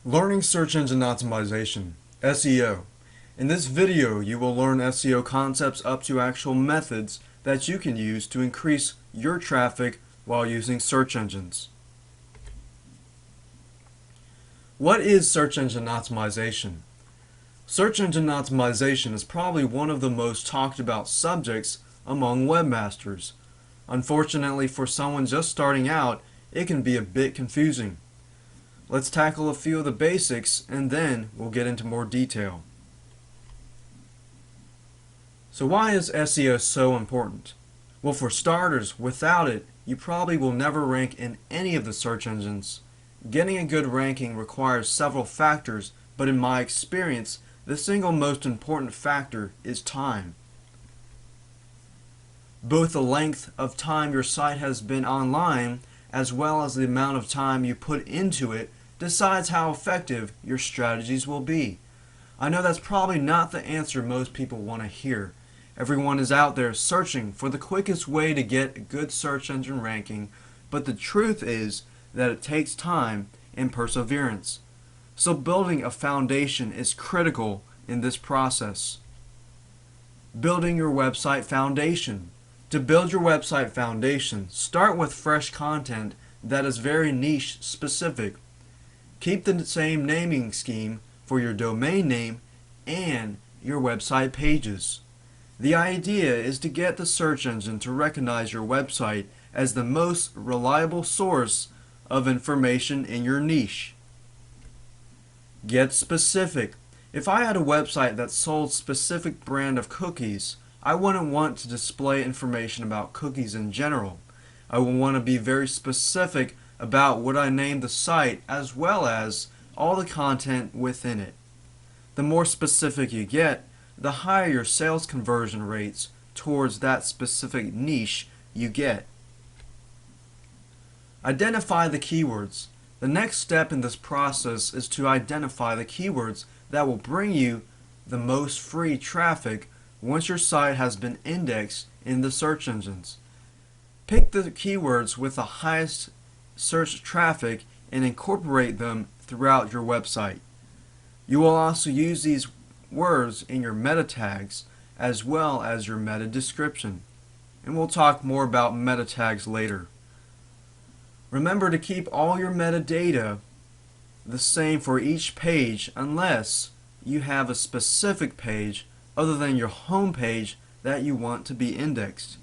Learning Search Engine Optimization, SEO. In this video, you will learn SEO concepts up to actual methods that you can use to increase your traffic while using search engines. What is search engine optimization? Search engine optimization is probably one of the most talked about subjects among webmasters. Unfortunately, for someone just starting out, it can be a bit confusing. Let's tackle a few of the basics and then we'll get into more detail. So why is SEO so important? Well, for starters, without it, you probably will never rank in any of the search engines. Getting a good ranking requires several factors, but in my experience, the single most important factor is time. Both the length of time your site has been online as well as the amount of time you put into it decides how effective your strategies will be. I know that's probably not the answer most people want to hear. Everyone is out there searching for the quickest way to get a good search engine ranking, but the truth is that it takes time and perseverance. So building a foundation is critical in this process. Building your website foundation. To build your website foundation, start with fresh content that is very niche specific. Keep the same naming scheme for your domain name and your website pages. The idea is to get the search engine to recognize your website as the most reliable source of information in your niche. Get specific. If I had a website that sold specific brand of cookies, I wouldn't want to display information about cookies in general. I would want to be very specific about what I named the site as well as all the content within it. The more specific you get, the higher your sales conversion rates towards that specific niche you get. Identify the keywords. The next step in this process is to identify the keywords that will bring you the most free traffic once your site has been indexed in the search engines. Pick the keywords with the highest search traffic and incorporate them throughout your website. You will also use these words in your meta tags as well as your meta description. And we'll talk more about meta tags later. Remember to keep all your metadata the same for each page unless you have a specific page other than your home page that you want to be indexed.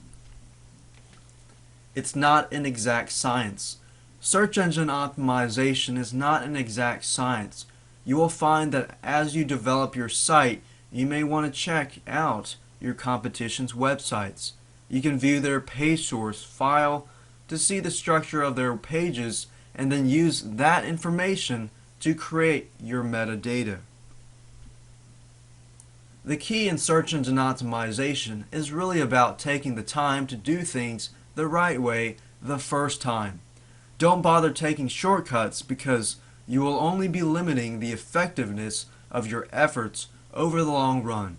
It's not an exact science. Search engine optimization is not an exact science. You will find that as you develop your site, you may want to check out your competition's websites. You can view their page source file to see the structure of their pages and then use that information to create your metadata. The key in search engine optimization is really about taking the time to do things the right way the first time. Don't bother taking shortcuts because you will only be limiting the effectiveness of your efforts over the long run.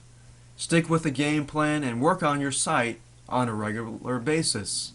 Stick with the game plan and work on your site on a regular basis.